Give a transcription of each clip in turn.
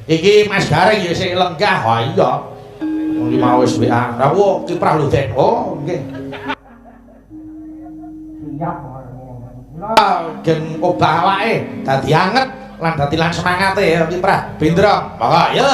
Iki Mas Garing ya sing lenggah. Ha iya. Wong iki mau wis WA. Lah kok kiprah lho, Den. Oh, nggih. Siap. Lah, gen obah awake dadi anget lan dadi lan semangate ya kiprah. Bendra. Monggo, ya.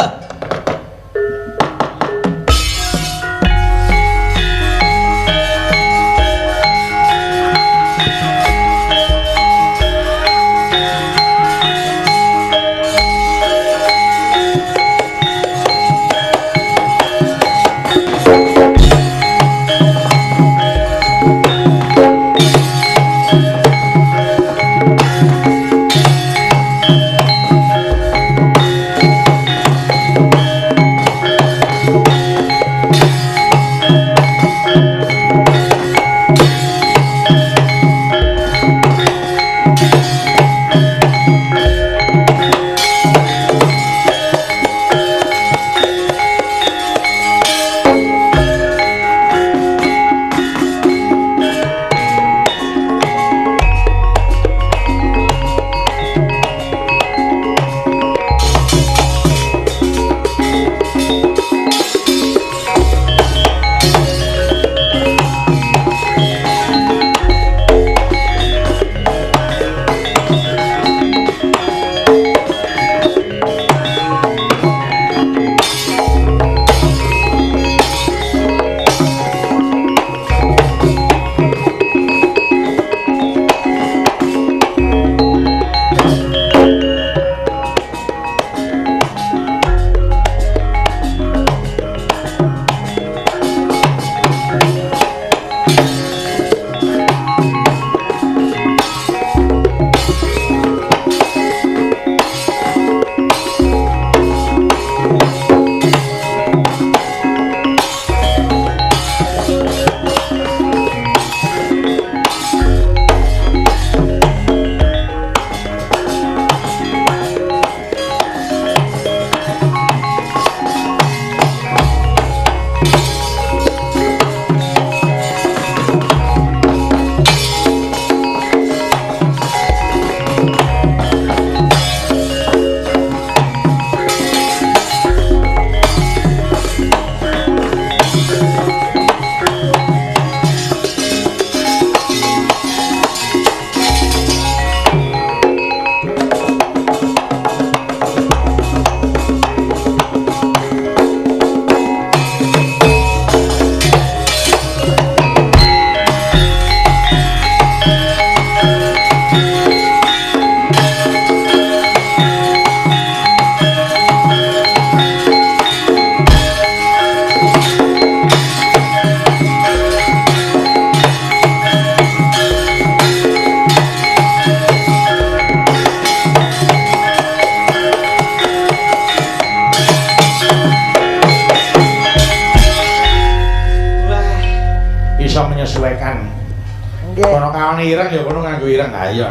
Ireng ya kono nganggo ireng. Ha iya.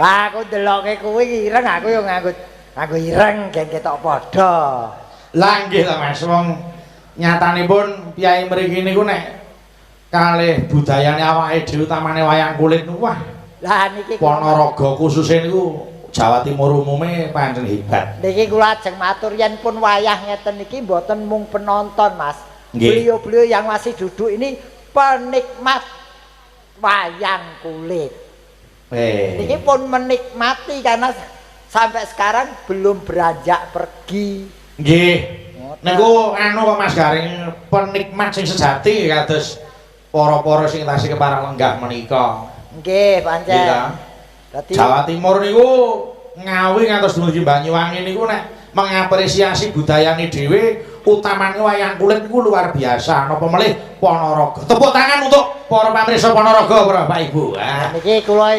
Lah aku ndeloke kuwi ireng aku yo nganggo ireng gen ketok padha. Lah nggih ta Mas, wong nyatanipun piyai mriki niku nek kalih budayane awake dhewe utamane wayang kulit niku wah. Lah niki Ponorogo khususnya niku Jawa Timur umume pancen hebat. Niki kula ajeng matur yen pun wayah ngeten niki mboten mung penonton Mas. Beliau-beliau yang masih duduk ini penikmat wayang kulit. Ini pun menikmati karena sampai sekarang belum beranjak pergi. Nggih. Niku anu kok Mas Garing penikmat sing sejati kados para-para sing tasih keparang lenggah menika. Nggih, pancen. Dadi Jawa Timur niku ngawi ngantos dumugi Banyuwangi niku nek mengapresiasi budayane dhewe utamane wayang kulit niku luar biasa. Napa melih Ponorogo. Tepuk tangan untuk para pamirsa Ponorogo, Bapak Ibu. Niki kula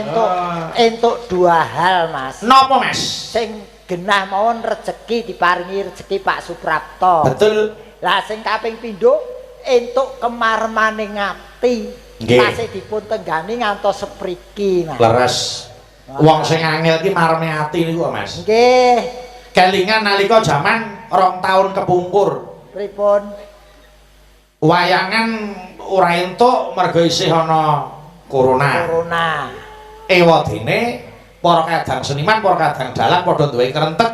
entuk dua hal, Mas. Napa, Mas? Sing genah mawon rejeki diparingi rejeki Pak Suprapto. Betul. Lah sing kaping pindho entuk kemarmaning ati. Tasih dipun tenggani ngantos sepriki, Mas. Leres. Wong sing angel ki marme ati niku, Mas. Nggih. Kelingan nalika jaman 2 tahun kepungkur. Pripun? Wayangan ora entuk mergo isih ana corona. Corona. Ewadene para kadang seniman, para kadang dalang padha duwe krentek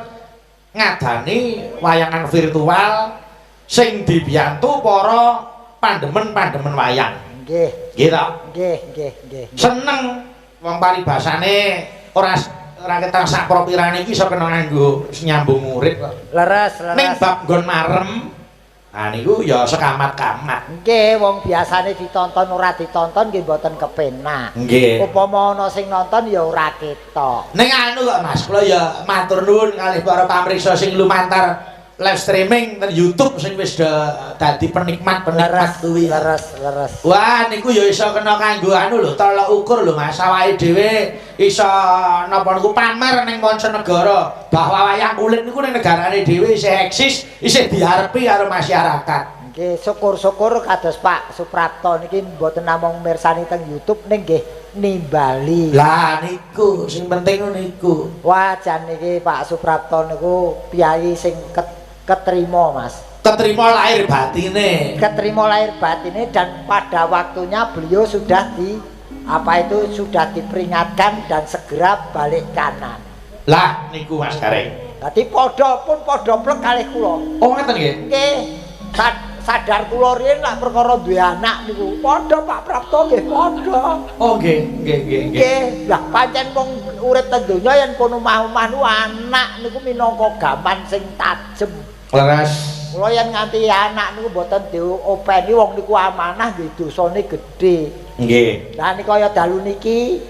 ngadani wayangan virtual sing dibiyantu para pandemen-pandemen wayang. Nggih. Nggih ta? Nggih. Seneng wong paribasane ora ketang sak propirane iki iso kena nganggo nyambung murid kok. Leres. Ning bab nggon marem, nah niku ya sekamat-kamat. Nggih, wong biasane ditonton ora ditonton nggih mboten kepenak. Nggih. Upama ana sing nonton ya ora ketok. Ning anu kok Mas, kula ya matur nuwun kalih para pamirsa sing lumantar live streaming ten YouTube sing wis dadi penikmat kuwi. Leres. Wah, niku ya iso kena kanggo anu lho, tolak ukur lho Mas, awake dhewe iso napa niku pamer ning mancanegara bahwa wayang kulit niku ning negarane dhewe isih eksis, isih diarepi karo masyarakat. Nggih, syukur-syukur kados Pak Suprapto niki mboten namung mirsani teng YouTube ning nggih nimbali. Lah niku sing penting niku. Wah, jan niki Pak Suprapto niku piyai sing keterima Mas. Keterima lahir batine. Keterima lahir batine dan pada waktunya beliau sudah sudah diperingatkan dan segera balik kanan. Lah niku Mas Gareng. Dadi padha plek kalih kula. Oh ngeten nggih. Nggih. Sadar kula riyen lak perkara duwe anak niku padha Pak Prapto nggih padha. Oh nggih. Nggih, lah pancen wong urip teng donya yen pun omah-omah niku anak niku minangka gaman sing tajem. Leres. Kula yen nganti anak niku mboten diopeni wong niku amanah nggih dosane gedhe. Nggih. Lah nika kaya dalu niki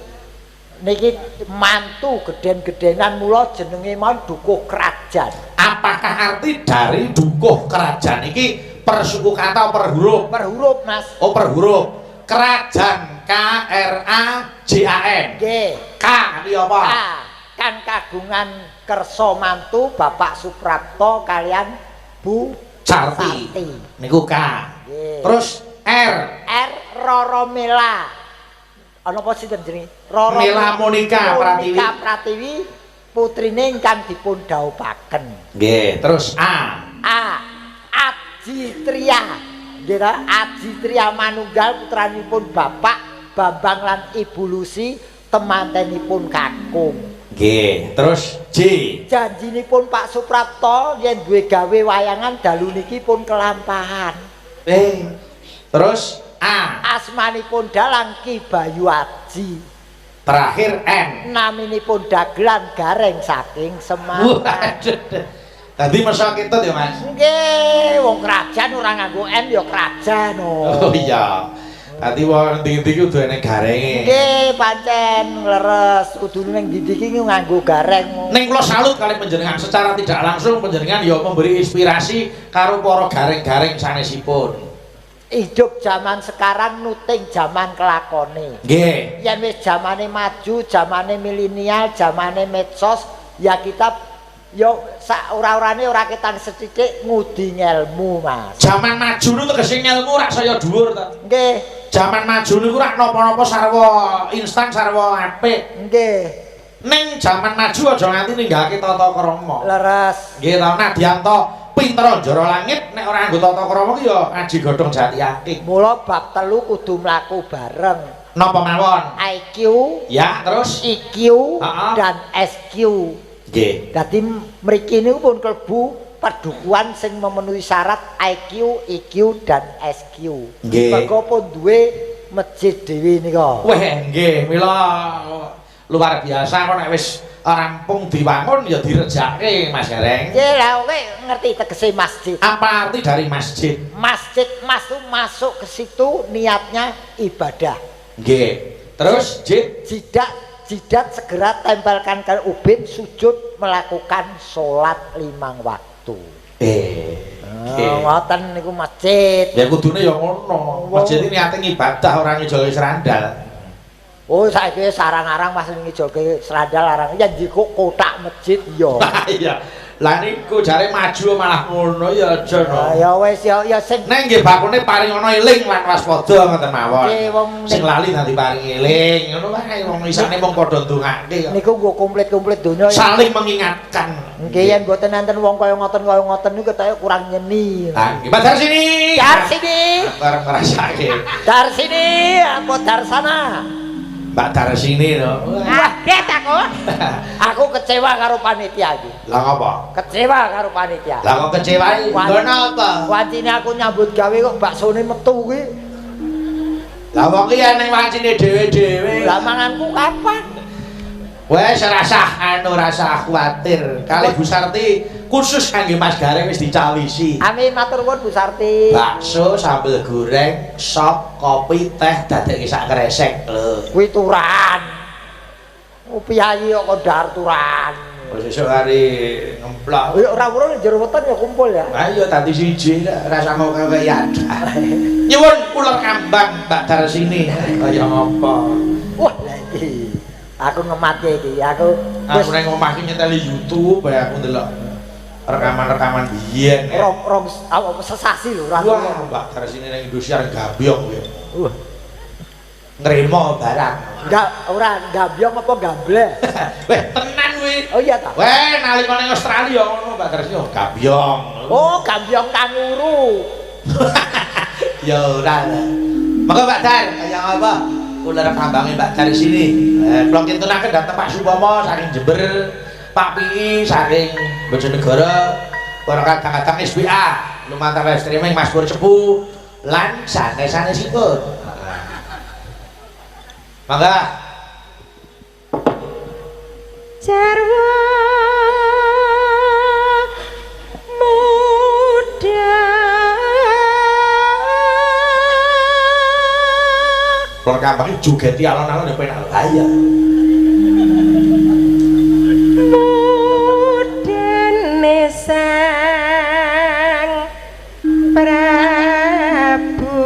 mantu geden-gedenan mula jenenge mon dukuh kerajaan. Apakah arti dari dukuh kerajaan iki persuku kata per huruf? Per huruf Mas. Oh per huruf. Kerajaan K R A J A N. Nggih. K iki apa? K kan kagungan kersa mantu Bapak Suprapto kalian Bu Sarti. Niku K. Nggih. Terus R Roromela. Ana apa sinten jenenge? Mela Monika Pratiwi. Monika Pratiwi putrine ingkang dipun dhaupaken. Nggih, terus A. Ajitria. Nggih ta? Ajitria manunggal putranipun Bapak Bambang lan Ibu Lusi temantenipun kakung. Nggih, terus J. Janjinipun Pak Suprapto yen duwe gawe wayangan dalu niki pun kelampahan. Terus A. Asmanipun dalang Ki Bayu Aji. Terakhir N. Naminipun dagelan gareng saking Semarang. Tadi masa kita ya Mas? Nggih, wong kerajaan ora nganggo N ya kerajaan. Oh iya. Tadi wong ndi-ndi ku duwene garenge. Nggih, pancen leres kudu ning ndi iki nganggo gareng. Ning kula salut kali panjenengan secara tidak langsung panjenengan ya memberi inspirasi karo para gareng-gareng sanesipun. Hidup zaman sekarang nuting zaman kelakone. Nggih. Yen wis zamane maju, zamane milenial, zamane medsos, ya kita yo sak ora-orane ora ketang sethithik ngudi ngelmu, Mas. Zaman maju niku tegese ngelmu rak saya dhuwur ta. Nggih. Zaman maju niku rak napa-napa sarwa instan sarwa apik. Nggih. Ning zaman maju aja nganti ninggalke tata krama. Leres. Nggih ta, Nadianto pinter jara langit nek ora nganggo tata krama ki ya aji godhong jati akeh. Mula bab 3 kudu mlaku bareng. Napa mawon? IQ, ya, terus IQ dan SQ. Nggih. Dadi mriki niku pun klebu padukuhan sing memenuhi syarat IQ, IQ dan SQ. Nggih. Mergo pun duwe masjid dhewe nika. Wah, nggih, mila luar biasa kok nek wis rampung diwangun ya direjake Mas Gareng. Nggih, lha kowe ngerti tegese masjid. Apa arti dari masjid? Masjid Mas tuh masuk ke situ niatnya ibadah. Nggih. Terus jidat segera tempelkan ke ubin sujud melakukan sholat 5 waktu. Ngoten niku masjid. Ya kudune ya ngono. Masjid iki niate ibadah ora ngejolke serandal. Oh saiki sarang-arang Mas ngejolke serandal larang. Ya njiko kotak masjid ya. Iya. Lah niku jare maju malah ngono ya aja no. Ya wis ya sing nek nggih bakune paring ana eling lan waspada ngoten mawon. Nggih wong sing lali nanti paring eling ngono wae wong isane mung padha ndongake. Niku nggo komplit-komplit donya saling mengingatkan. Nggih yen mboten nanten wong kaya ngoten niku ketoke kurang nyeni. Lah nggih Dar sini. Dar sini. Bareng ngrasake. Dar sini apa dar sana? Mbak Darsini no. Wah, get aku. Aku kecewa karo panitia iki. Lah ngapa? Kecewa karo panitia. Lah kok kecewa iki? Ngono apa? Wancine aku nyambut gawe kok baksone metu kuwi. Lah wong iki ning wancine dhewe-dhewe. Lah manganku kapan? Wes rasa kuwatir. Kali Bu Sarti khusus kangge Mas Gareng wis dicawisi. Amin matur nuwun Bu Sarti. Bakso, sambel goreng, sop, kopi, teh dadekke sak kresek lho. Kuwi turan. Piyayi kok kondhar turan. Sesuk hari ngemplok. Ya ora urung jero weton ya kumpul ya. Ha iya tadi siji rasa mau kowe ya. Nyuwun ular kambang Mbak Darsini. Kaya apa? Wah, lha iki. Aku ngemati iki. Aku nang omah iki nyeteli YouTube ya aku ndelok rekaman-rekaman biyen. Rong sesasi lho ora. Wah, Mbak Darsini nang Indosiar gabyong kuwi. Wah. Nrimo barang. Enggak ora gabyong apa gamble. Weh, tenan kuwi. Oh iya ta. Weh, nalika ning Australia ngono Mbak Darsini gabyong. Oh, gabyong kanguru. Ya ora. Monggo Mbak Dar, kaya apa? Ular kambange Mbak Darsini. Kula kintunaken dhateng Pak Supomo saking Jember, Pak Pi saking Bojonegoro, para kadang-kadang SBA, lumantar live streaming Mas Pur Cepu lan sanes-sanesipun. Mangga. Jarwo muda Keluar kampung ini jogeti alon-alon ya penak bahaya. mudene sang Prabu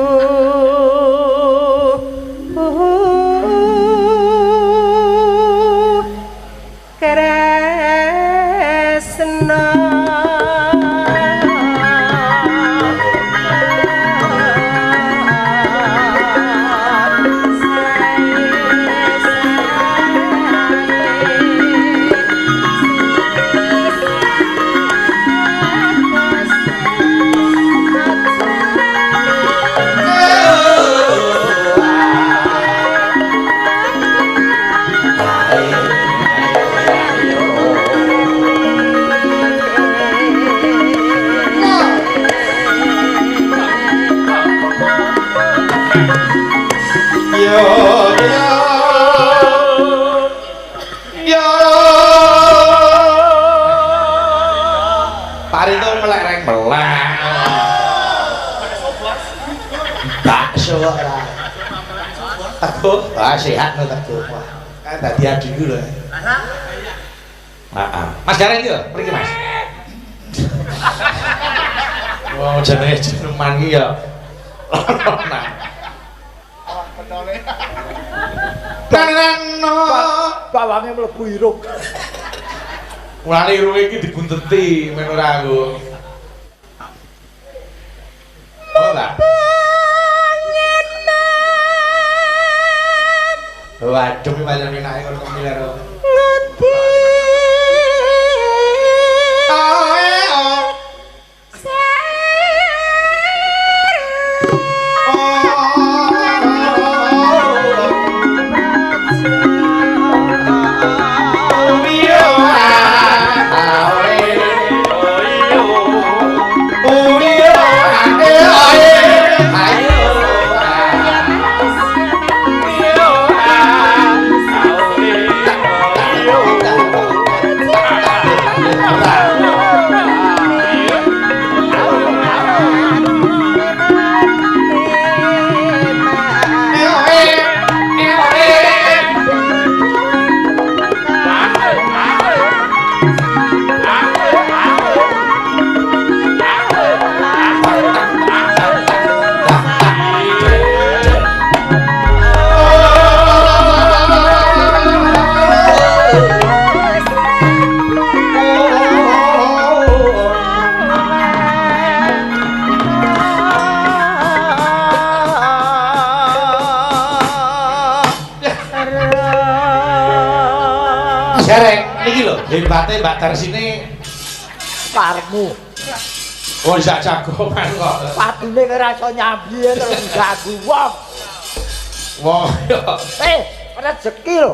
Kresna Pari itu melereng meleng. Bakso ora. Aku sehat lho aku. Kan dadi adikku lho. Heeh. Mas Gareng yo, mriki Mas. Wong jenenge jeneman iki ya. Karena bawange mlebu irung. mulane irung iki dibunteti men ora aku. Ora. Waduh iki pancen enake karo kemiler. ngerti Gareng niki lho, hebate Mbak Darsini Karmu. oh bisa jagongan kok. Padune ora iso nyambi terus gagu wong. Wong yo. rezeki lho.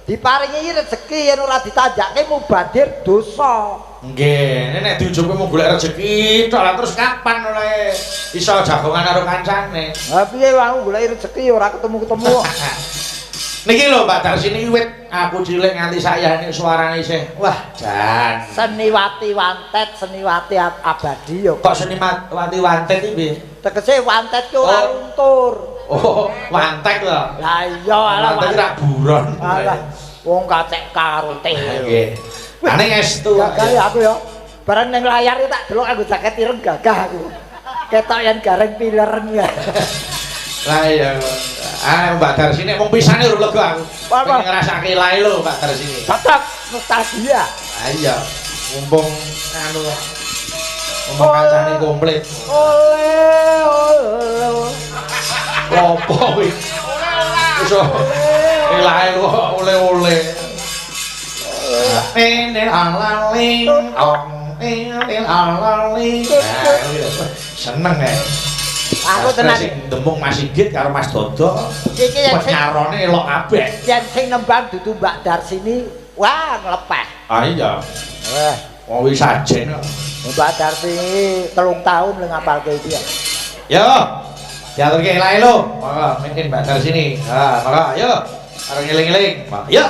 Diparingi rezeki yen ora ditanjake mubadir dosa. Nggih, nek diujuke mau golek rezeki tok lah terus kapan oleh iso jagongan karo kancane. Lah piye wae golek rezeki ora ketemu-ketemu. Niki lho Mbak Darsini wit aku cilik nganti sayane suarane isih wah jan. Seniwati wantet, seniwati abadi ya. Kok seniwati wantet iki piye? Tegese wantet ki ora luntur. Oh, wantek lho. Lah iya ala wantek ra buron. Alah, wong kacek karo teh. Nggih. Ane estu. Gagah aku ya. Bareng ning layar tak delok aku jaket ireng gagah aku. Ketok yen gareng pileren ya. Lah iya. Mbak Darsini mung pisane ora lega aku. Pengen ngrasake lae lho Mbak Darsini. Cocok nostalgia. Lah iya. Mumpung anu mumpung kancane komplit. Ole. Opo kuwi? Iso lae kok oleh-oleh. Enel alaling, enel alaling. Seneng ya. Aku tenan ndemung Mas Sigit karo Mas Dodo. Iki yen nyarone elok kabeh. Yen sing nembang dudu Mbak Darsini, wah nglepeh. Ah iya. Wong wis sajen kok. Mbak Darsini 3 tahun lu ngapalke iki ya. Yo. Diaturke lae lho. Monggo mungkin Mbak Darsini. Ha, monggo ayo. Arep ngeling-eling. Yo.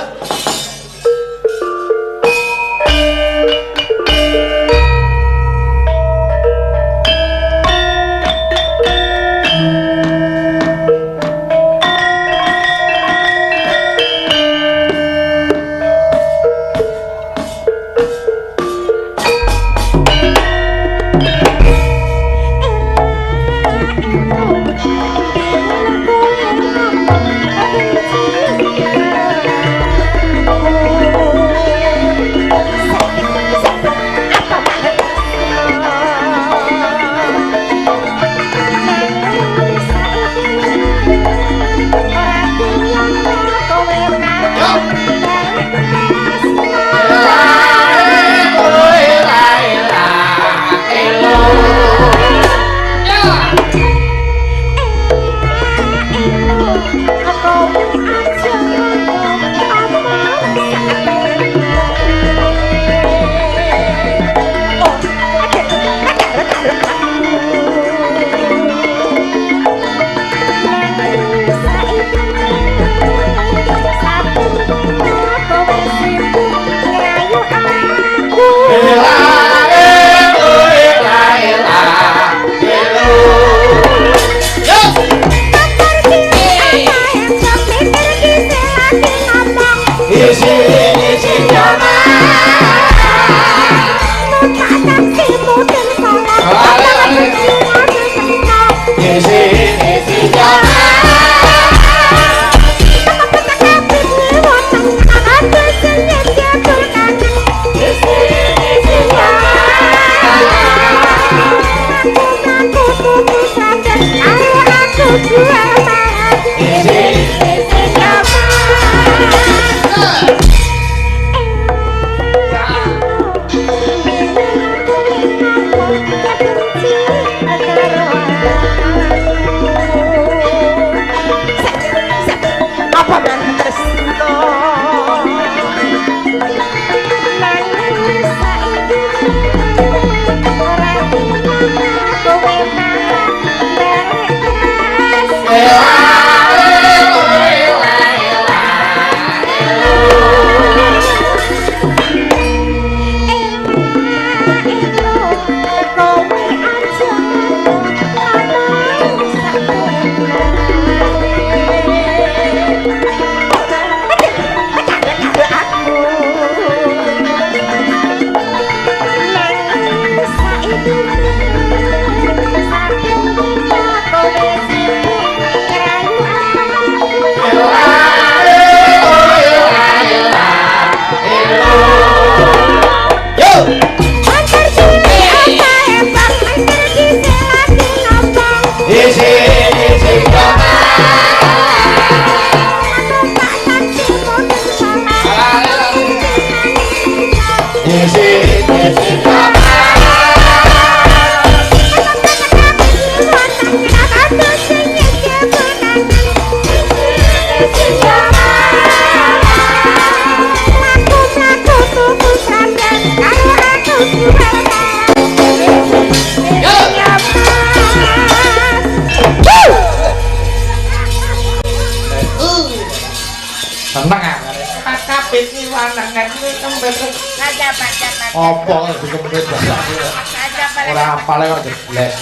kempit. Aja baca. Apa kok dikempit bahasane? Aja balik. Ora apale kok jebles.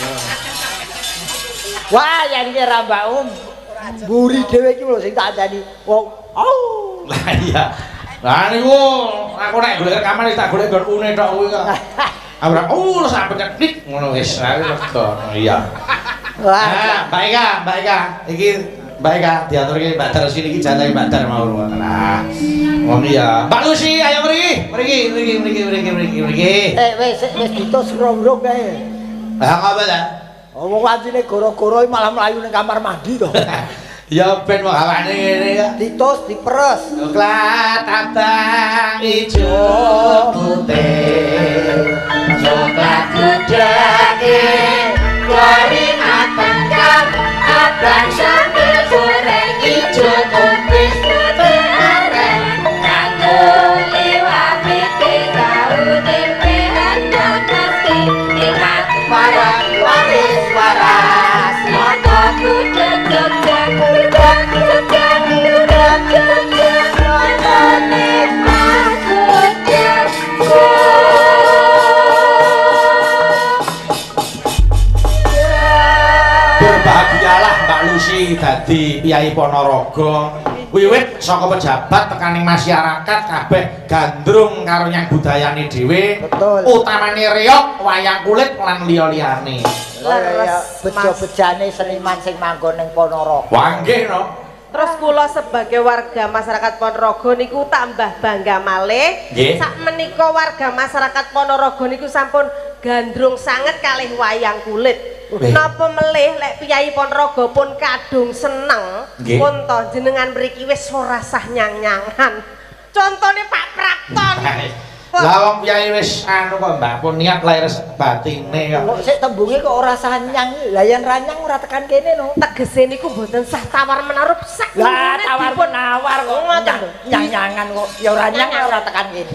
Wah, yen iki ra mbakmu mburi dhewe iki lho sing tak andani. Wong, au. Lah iya. Lah niku aku nek golek rekaman tak golek nggon une tok kuwi kok. Ora sampe teknik ngono wis aku ngono iya. Wah, Mbak Eka, iki Mbak Eka diaturke Mbak Dar sini iki jatahe Mbak Dar mau ngoten. Nah. Wong iya. Mbak Lucy ayo mriki. wis ditus rong-rong kae. Lah ngapa ta? Wong wancine goro-goro malah mlayu ning kamar mandi to. Ya ben mau awane ngene ya. Ditus diperes. Coklat abang ijo putih. Coklat gudeg goreng atengkam abang sambil goreng ijo putih putih areng kanggo liwat piti tahu tempean ngerti nikmat waris waras moto gudeg gudeg gudeg gudeg gudeg gudeg moto nikmat gudeg Berbahagialah Mbak Lucy dadi Piyai Ponorogo. Wiwit saka pejabat tekaning masyarakat kabeh gandrung karo nyang budayane dhewe. Betul. Utamane reog, wayang kulit lan liya-liyane. Bejo-bejane seniman sing manggon ning Ponorogo. Wah nggih no. Terus kula sebagai warga masyarakat Ponorogo niku tambah bangga malih. Nggih. Sak menika warga masyarakat Ponorogo niku sampun gandrung sanget kalih wayang kulit. Napa melih lek Piyai Ponorogo pun kadung seneng. Nggih. Pun to jenengan mriki wis ora sah nyang-nyangan. Contone Pak Prapto niku. Lah wong Piyai wis anu kok Mbak pun niat lahir batine kok. Kok sik tembunge kok ora sanyang. Lah yen ranyang ora tekan kene no. Tegese niku mboten sah tawar menaruh sak. Lah menit tawar dipun- menawar kok Ngoten. nyang-nyangan kok. Ya ora nyang ya ora tekan kene.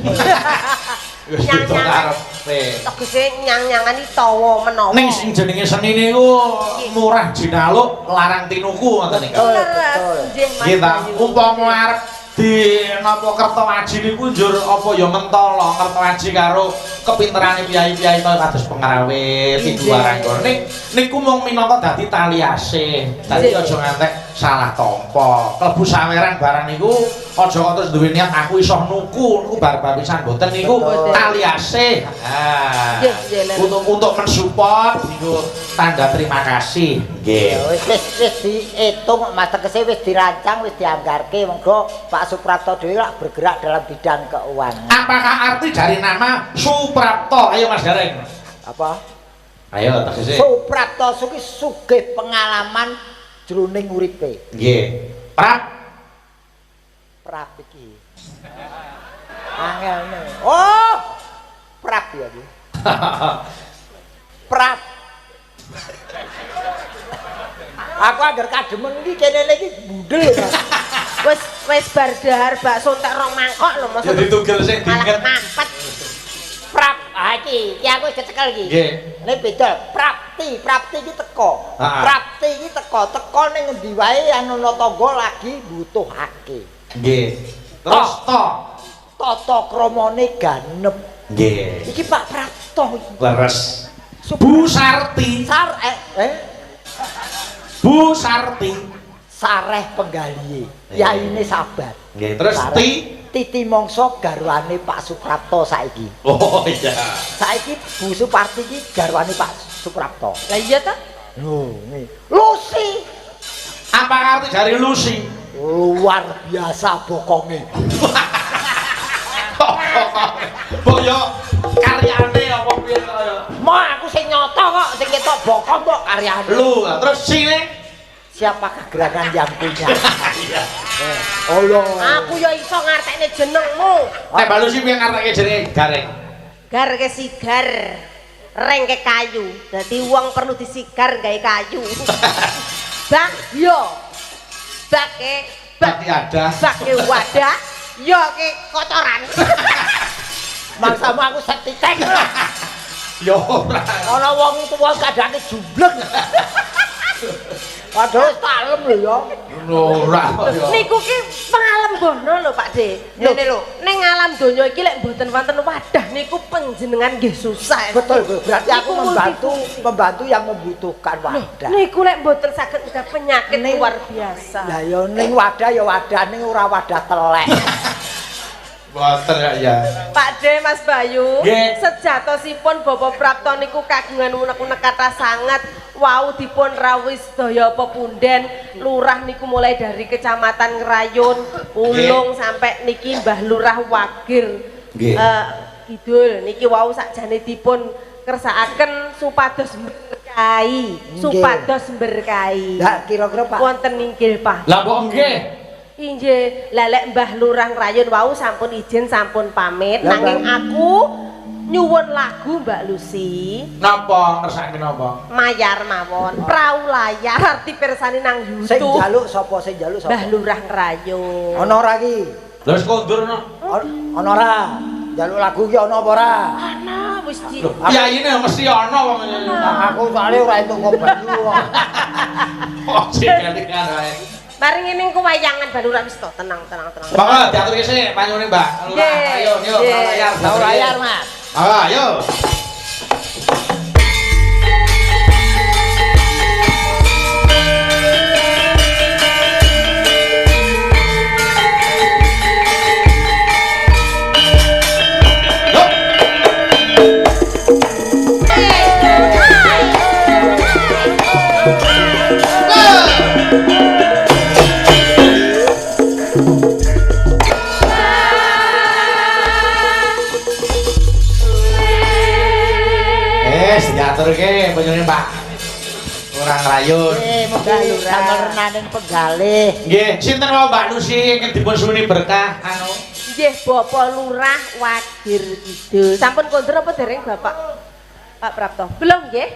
Wis itu karepe. Tegese nyang-nyangan iki tawa menawa. Ning sing jenenge seni niku murah jinaluk larang tinuku ngoten niku. Leres, nggih Mas. Nggih ta, Bayu. umpama arep di napa Kertowaji niku njur apa ya mentala Kertowaji karo kepinterane piyai-piyai kados Pengrawit, Ibu Waranggon. Niku mung minangka dadi tali asih. Dadi aja ngantek salah tampa. Klebu saweran barang niku aja kok terus duwe niat aku iso nuku bar-bar pisan boten niku tali asih. Ah. Untuk mensupport niku tanda terima kasih. Nggih. Wis diitung Mas tegese wis dirancang wis dianggarke monggo Pak Suprapto dhewe lak bergerak dalam bidang keuangan. Apakah arti dari nama Suprapto? Ayo Mas Gareng. Apa? Ayo tegese. Suprapto suki sugih pengalaman jroning uripe. Nggih. Prap iki. Angelne. Oh! Prap ya iki. Prap. Aku agar kademen iki kene iki bundel. Wis bar dahar bakso entek rong mangkok lho Mas. Ya ditugel sing dinget. Mampet. Prap. Ah iki aku wis kecekel iki. Nggih. Ini beda. Prapti iki teko. Ha. Prapti iki teko ning ngendi wae ana tangga lagi butuhake. Nggih. Terus to. Tata kramane ganep. Nggih. Iki Pak Prapto iki. Leres. Bu Sarti. Bu Sarti. Sareh penggalihe. Yaine sabar. Nggih. Terus Sareh. Ti. Titi Mongso garwane Pak Suprapto saiki. Oh iya. Saiki Bu Suparti iki garwane Pak Suprapto. Lah iya ta? Lho, Lucy. Apa arti dari Lucy? Luar biasa bokonge. Mbok yo karyane apa piye kaya? Mau aku sing nyoto kok sing ketok bokong kok karyane. Lu, terus sine? Siapakah gerangan yang punya? Iya. Allah. Aku ya iso ngartekne jenengmu. Nek Mbak Lucy piye ngarteke jenenge Gareng? Gar ke sigar. Reng ke kayu. Dadi wong perlu disigar gawe kayu. Bak yo. Bak Berarti ada. bak ke wadah. Yo ke kotoran. Maksamu aku septic tank. Yo ora. Ana wong tuwa kadane jumbleng. Waduh talem lho ya. Ora ya. Niku ki pengalem bono lho Pak De. Ngene lho, ning alam donya iki lek mboten wonten wadah niku panjenengan nggih susah. Betul, berarti aku membantu yang membutuhkan wadah. Niku lek mboten saged udah penyakit luar biasa. Lah ya ning wadah ning ora wadah telek. Boten ya. Pak De, Mas Bayu, Nggih. sejatosipun Bapak Prapto niku kagungan unek-unek kata sangat wau dipun rawuh sedaya pepunden lurah niku mulai dari Kecamatan Ngrayun, Ulung sampai niki Mbah Lurah Wagir. Nggih. Kidul niki wau sakjane dipun kersakaken supados berkahi, supados berkahi. Lah kira-kira Pak Wonten inggih Pak. Lah kok nggih? Inggih, lelek Mbah Lurah Rayun wau sampun izin sampun pamit Lah, nanging aku nyuwun lagu Mbak Lucy. Napa ngersake napa? Mayar mawon, prau layar arti pirsani nang sing YouTube. njaluk sapa Mbah Lurah Rayun. Ana ora iki? Lha wis kondur no. Ana ora? Njaluk lagu ki ana apa ora? Ana wis di. Piyayine mesti ana wong. Aku soalé ora entuk Banyu kok. Oh, cekelingan wae. Mari ngene ku wayangan Mbah Lurah wis to, tenang. Monggo diaturke sik panyune Mbak. Lurah, ayo yo layar. Layar, Mas. Ayo. Diaturke bojone Mbak Lurah Rayun. Muga Lurah renaning penggalih. Nggih, sinten wae Mbak Lucy ingkang dipun suwuni berkah anu. Nggih, Bapak Lurah Wagir Kidul. Sampun kondur apa dereng Bapak? Pak Prapto. Belum nggih?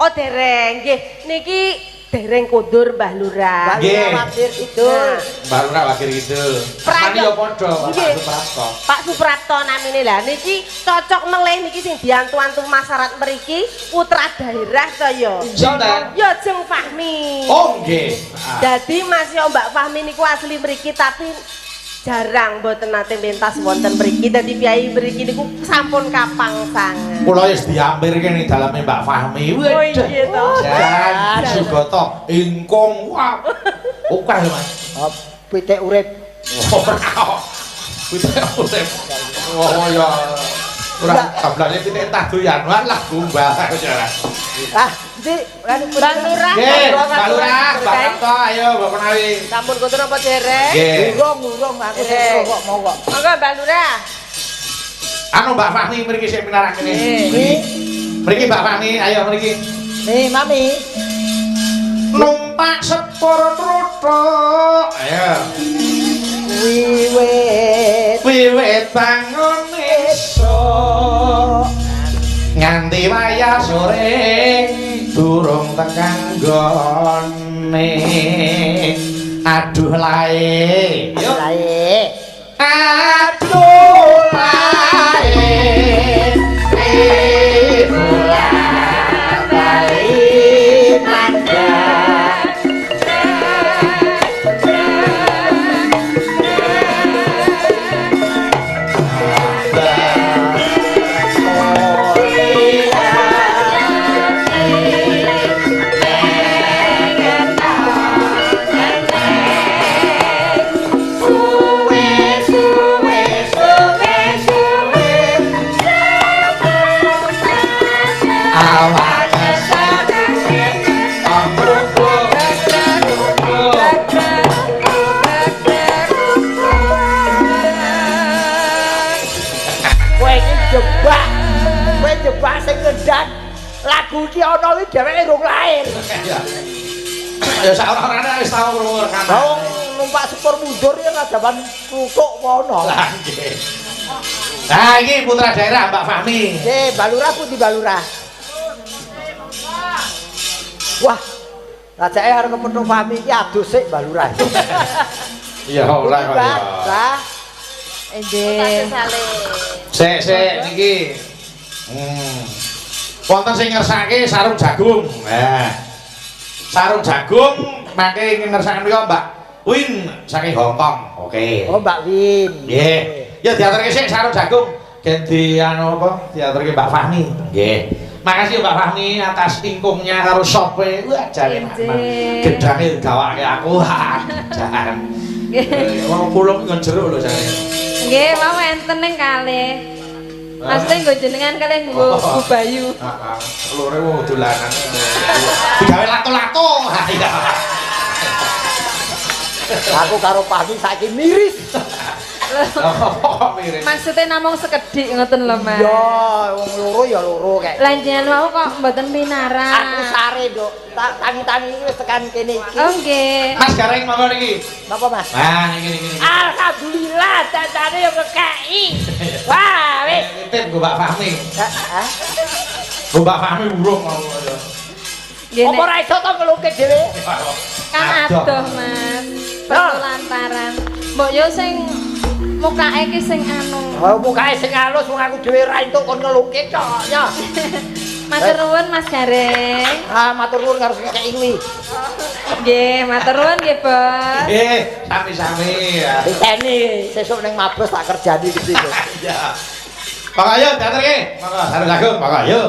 Oh dereng nggih. Niki dereng kondur Mbah Lurah. Nggih. Wagir Kidul. Mbak Lurah Wagir Kidul. Mani yo padha Pak Suprapto. Pak Suprapto namine lah niki cocok melih niki sing diantu-antu masyarakat mriki putra daerah to ya. Sinten? Ya Jeng Fahmi. Oh nggih. Dadi Mas yo Mbak Fahmi niku asli mriki tapi jarang mboten nate lintas wonten mriki. Dadi piyai mriki niku sampun kapang sanget. Kula wis diampirke ning daleme Mbak Fahmi. Oh iya to. Jan Sugata ingkung wah. Okeh Mas. Pitik urip. Ora. Pitik urip. Oh ya. Ora gablane pitik entah doyan lagu Mbak. Ah, Dik, Mbak Lurah. Nggih, Mbak Lurah, Mbak Prapto ayo Mbak Menawi. Sampun kondur apa dereng? Nggih. Urung aku sing kok mau kok. Monggo Mbak Lurah. Anu Mbak Fahmi mriki sik minarak kene. Mriki Mbak Fahmi, ayo mriki. Nih, Mami. Numpak sepur truthuk. Ayo. Wiwit bangun esuk nganti wayah sore durung tekan gone. Aduh lae. Yo. Lae. Aduh lae. Jebak sing ngendan lagu iki ana iki dheweke rung lair. Ya sak ora-orane wis tau krungu rekaman. Wong numpak sepur mundur ya ngajaban kluthuk pono. Lah nggih. Nah iki putra daerah Mbak Fahmi. Nggih, Mbak Lurah pundi Mbak Lurah? Wah. Lah jake arep kepethuk Fahmi iki adus sik Mbak Lurah. Ya ora kok ya. Mbah. Nggih. Sik niki. Wonten sing ngersake sarung jagung. Nah. sarung jagung mangke ingin ngersakaken menika Mbak Win saking Hong Kong. Oke. Oh Mbak Win. Nggih. Ya diaturke sik sarung jagung ganti anu apa diaturke Mbak Fahmi. Nggih. Makasih Mbak Fahmi atas ingkungnya karo sope. Wah jare gedange gawake aku. Jan. Wong kulung ngon jeruk lho jare. Nggih, mau enten ning kalih. Maksudnya nggo jenengan kalih nggo Bu Bayu. Heeh. Lore wong dolanan. Digawe lato-lato. Iya. Aku karo Fahmi saiki miris. Maksudnya namung sekedhik ngoten lho, Mas. Ya, wong loro ya loro kek. Lah jenengan mau kok mboten pinarak. Aku sare, Nduk. Tak tangi-tangi wis tekan kene iki. Oh nggih. Mas Gareng monggo niki. Napa, Mas? Nah, niki. Alhamdulillah cacane yo kekeki. Wah, wis. Titip Mbak Fahmi. Hah? Mbak Fahmi burung mau. Nggih. Apa ora iso to ngelukis dhewe? Kan adoh, Mas. Pertulantaran. Mbok yo sing mukake ki sing anu. Oh, mukake sing halus wong aku dhewe ra entuk kon ngelukis kok ya. Matur nuwun Mas Gareng. Ah, matur nuwun karo kekeki kuwi. Nggih, matur nuwun nggih, Bos. Nggih, sami-sami ya. Diteni sesuk ning mabes tak kerjani iki. Iya. Monggo ayo diaturke. Monggo sarung jagung, monggo ayo.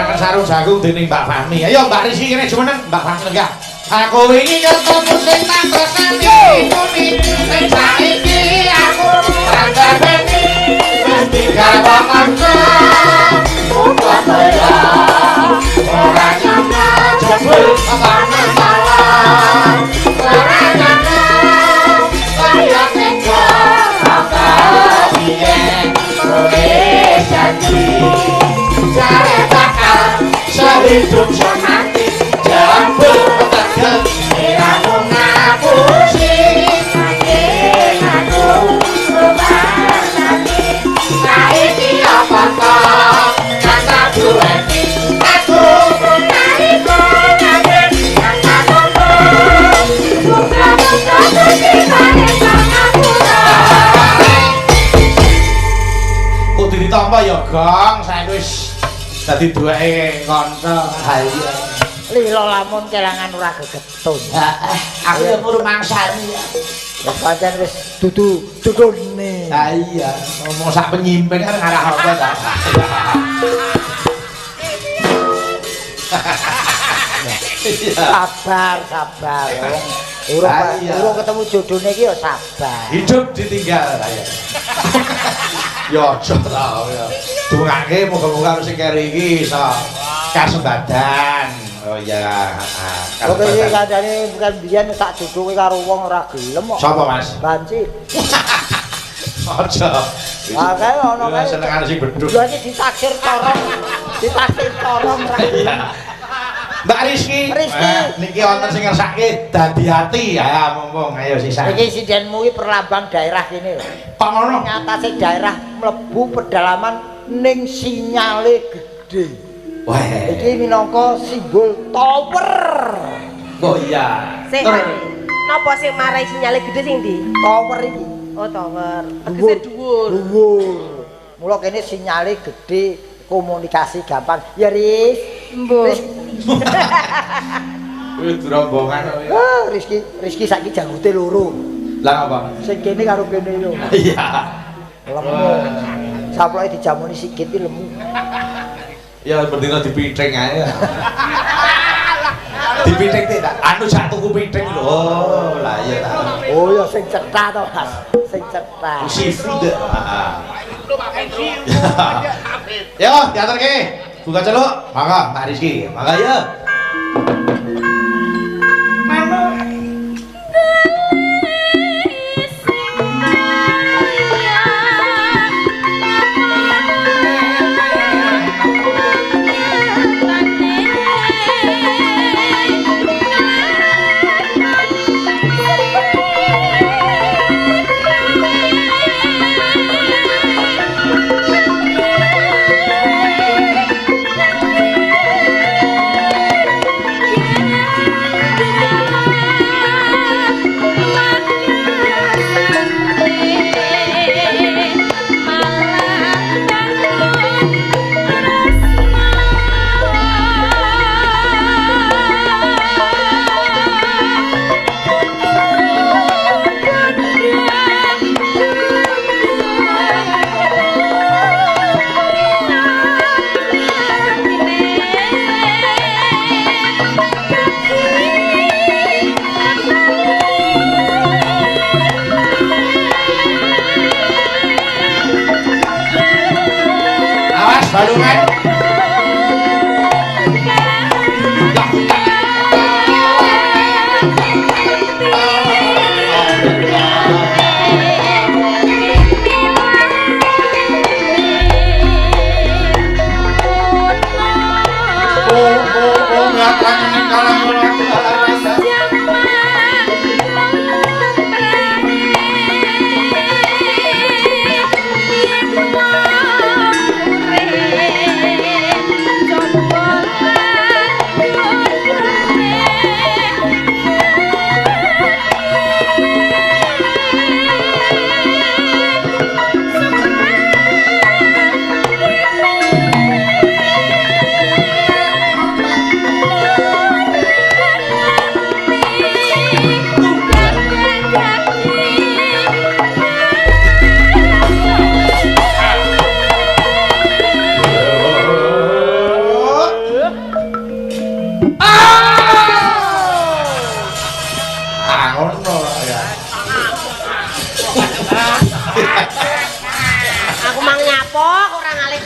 Pasangan sarung jagung dening Mbak Fahmi. Ayo Mbak Rizky kene jumeneng Mbak Fahmi lenggah. Aku wingi ketemu sing tak tresnani muni ning saiki aku randani wis digawa kanca upaya ora nyana jebul ana salah ora nyana kaya teko apa piye wis janji jare bakal sehidup semati jambul tegel iramu ngapusi saking aku bebanani saiki apa kok kata duweni aku menariko nangis kata kumpul buka-buka sesibane sangapura kudu ditampa ya Gong saiki wis dadi duweke kanca ha iya lilo lamun kelangan ora gegetun. Aku ya muru mangsani ya. Ya pancen wis dudune. Ha iya, ngomong sak penyimpen kan ngarah apa ta. Sabar. Urung ketemu jodone iki ya sabar. Hidup ditinggal saya. Ya aja ta ya. Dongake muga-muga sing keri iki iso kasembadan. Oh iya, oke iki kancane bukan biyen tak duduke karo wong ora gelem kok. Sapa Mas? Banci. Aja. Kae ono kae. Senengane sing bedhug. Lha iki ditaksir corong. Ditaksir corong ra. Mbak Rizky. Niki wonten sing ngersake dadi ati ya mumpung ayo sisa. Iki sindenmu iki perlambang daerah kene lho. Kok ngono? Ngatasé daerah mlebu pedalaman ning sinyale gede. Wah, iki minangka simbol tower. Oh iya. Sing napa sing marai sinyale gede sing ndi? Tower iki. Oh, tower. Tegese dhuwur. Dhuwur. Mula kene sinyale gede, komunikasi gampang. Ya, Riz. Mbok. Wis rombongan kok ya. Ah, Rizky saiki janggute loro. Lah apa? Sing kene karo kene yo. Iya. Lemu. Saploke dijamuni sikit iki lemu. Ya bendina dipiting ae. Dipiting tidak anu sak tuku piting lho. Oh, lah iya ta. Oh ya sing cetha to, Mas. Sing cetha. Seafood. Yo, diaturke. Buka celuk. Mangga, Mbak Rizky. Mangga ya. Balungan.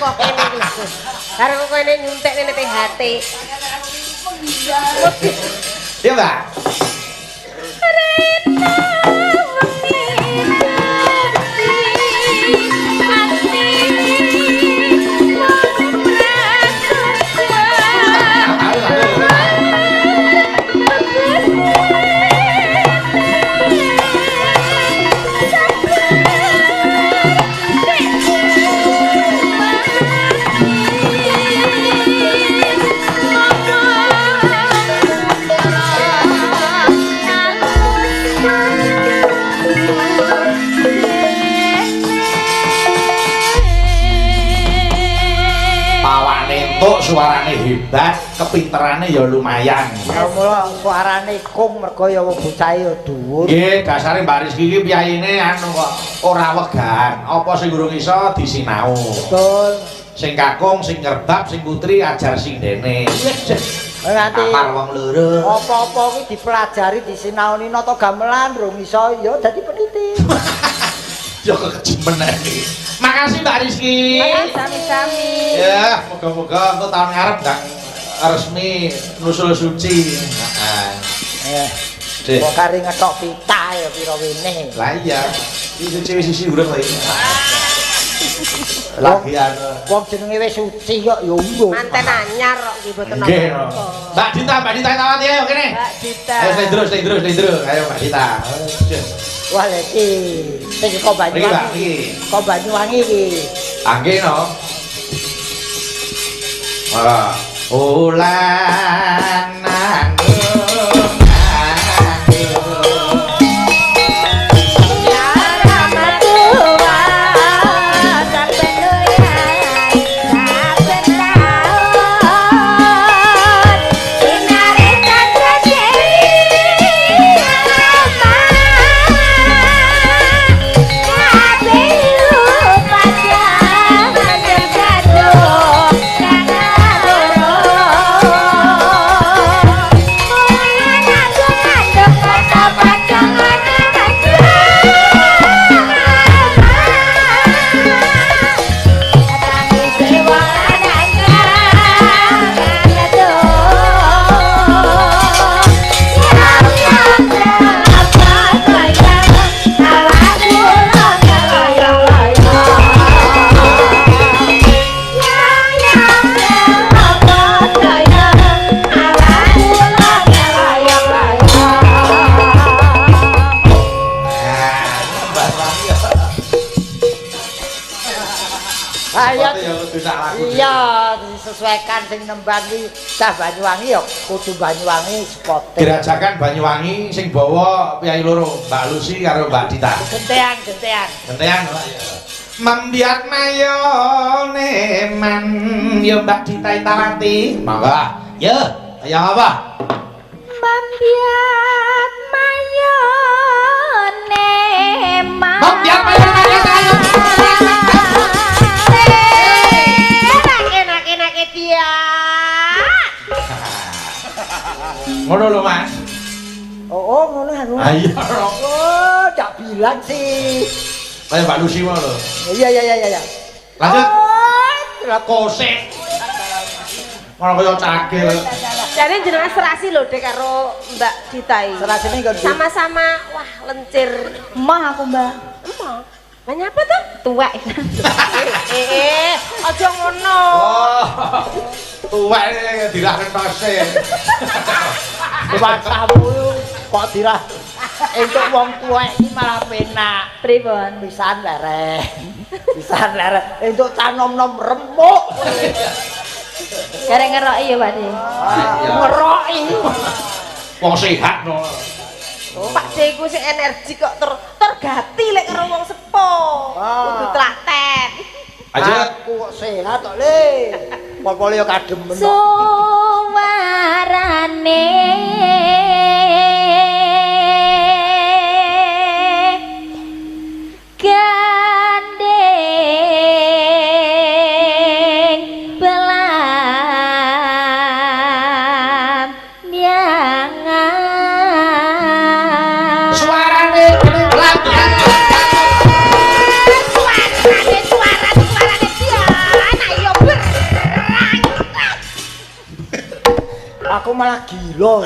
kok kene iki lho. Karo kok kene nyuntik nene THT. Iya, Mbak. Suarane hebat, kepinterane ya lumayan. Ya mula suarane kung mergo ya bocah ya dhuwur. Nggih, dasare Mbak Rizky iki piyaine anu kok ora wegan. Apa sing durung iso disinau. Betul. Sing kakung, sing ngerbab, sing putri ajar sing dene. Nganti kamar wong loro. Apa-apa kuwi dipelajari disinaoni nata gamelan durung iso ya dadi peniti. Ya kejemen iki. Makasih Mbak Rizky. Sami-sami. Ya, moga-moga untuk tahun ngarep ndang resmi nusul suci. Heeh. Kok kari ngetok pita ya pira wene. Lah iya. Iki suci sisi urip lagi. Lagi anu. Wong jenenge wis suci kok ya umbo. Manten anyar kok iki boten Nggih. Mbak Dita tawati ayo kene. Mbak Dita. Ayo stay terus. Ayo Mbak Dita. Wah iki kok Banyuwangi. Kok Banyuwangi iki. Angge no. Wah, ulan nanggung. Iya, disesuaikan sing nembang iki cah Banyuwangi ya kudu Banyuwangi spote. Dirajakan Banyuwangi sing bawa piyai loro, Mbak Lucy karo Mbak Dita. Gentean. Gentean Pak ya. Membiat mayone man ya Mbak Dita Tawati. Mangga. Ya, ayo apa? Membiat mayone man. Membiat mayone ayo. Enak-enak dia. Ngono lho, Mas. Oh, ngono anu. Ayo. Oh, tak bilang sih. Kayak Mbak Lucy mau lho. Iya. Lanjut. Oh, Kosek. Ngono kaya cagil. Jadi jenengan serasi lho Dek karo Mbak Dita iki. Serasine kok Sama-sama wah lencir. Emah aku, Mbak. Emang. Lah nyapa tuh? Tuwek. Aja ngono. Oh. Tuwek dirah kentose. Bacamu kok dirah entuk wong tuwek iki malah penak. Pripun? Pisan lereh. Entuk canom-nom remuk. Karek ngeroki ya, Pak De. Ngeroki. Wong sehat no. Pak D ku sing energi kok tergati lek karo wong sepo. Kudu telaten. Aja aku kok sehat kok Le. Pol-pol ya kadem men. Suarane gandeng belam nyangan. suarane belam. Suarane dia. Anak Aku malah gila.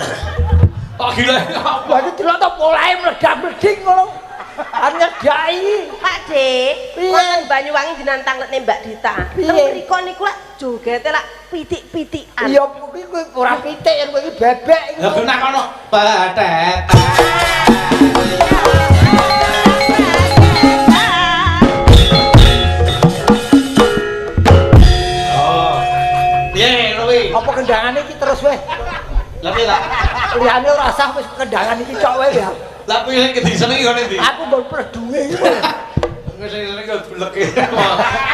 Kok gila apa? Wah, iki delok to polahe mledak-mleding ngono. Anyedai. Pak Dik, wonten Banyuwangi dinantang Mbak Dita. Teng mriku niku lak jogete lak pitik-pitikan. Iya, kuwi ora pitik, yen kowe iki bebek iki. Lah kena kono pedet. Oh. Piye lho wi? Apa kendangane iki terus weh? Lah piye tak? Liyane ora sah wis kendangan iki tok wae ya. Lah piye sing kedhi seneng iki ngene ndi? Aku mbok pledunge iki. Wis seneng kok bleke.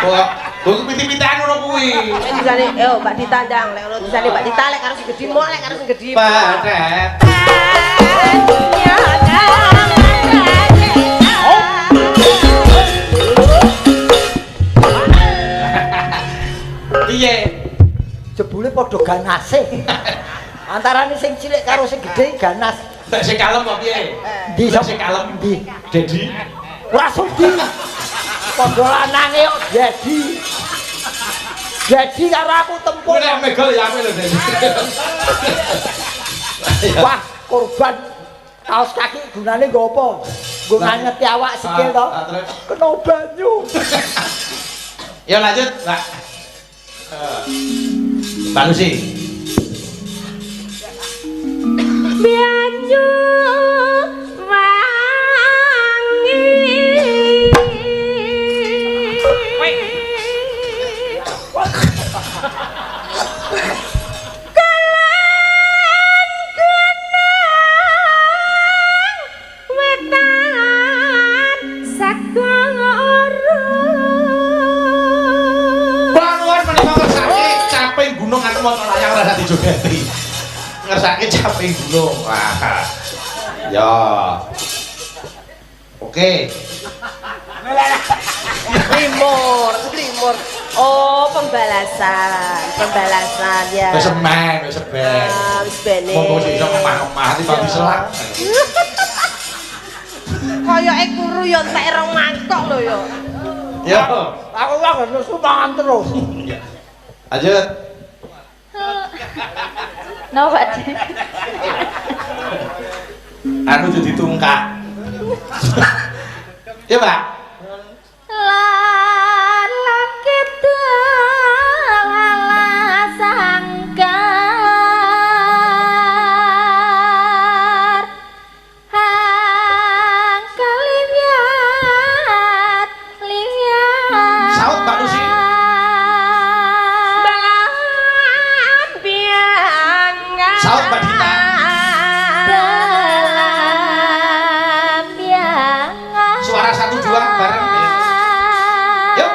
Wah, kok piti-pitan ngono kuwi. Nek disane, yo Mbak Dita ndang, lek ono disane Mbak Dita lek karo sing gedhi mok lek karo sing gedhi. Pedet. Piye? Jebule padha ganase. Antarane sing cilik karo sing gedhe ganas. Mbak sing kalem apa piye? Ndi Sing kalem ndi? Dedi. Ora sudi. Padha lanange kok jadi. Jadi karo aku tempur. Nek megol ya aku lho Dedi. Wah, korban kaos kaki gunane nggo apa? Nggo nganyeti awak sikil to. Kena banyu. Ya lanjut, Mbak. Mbak Lucy. Banyu wangi. Gunung aku mau layang rasa dijogeti. Ngersake caping gunung. Wah. Ya. Oke. Limur. Oh, pembalasan ya. Wis semen, wis seben. Wis bene. Monggo sing iso omah-omah tiba diselang. Koyoke kuru yo entek rong mangkok lho yo. Ya. Aku wah nesu mangan terus. Lanjut. No, Pak Dik. Anu jadi tungkak. Ya, Pak. Langit lala sangkar angka liwat Saut Mbak Lucy. Saut Mbak Dita. Suara 1 2 bareng. Yuk.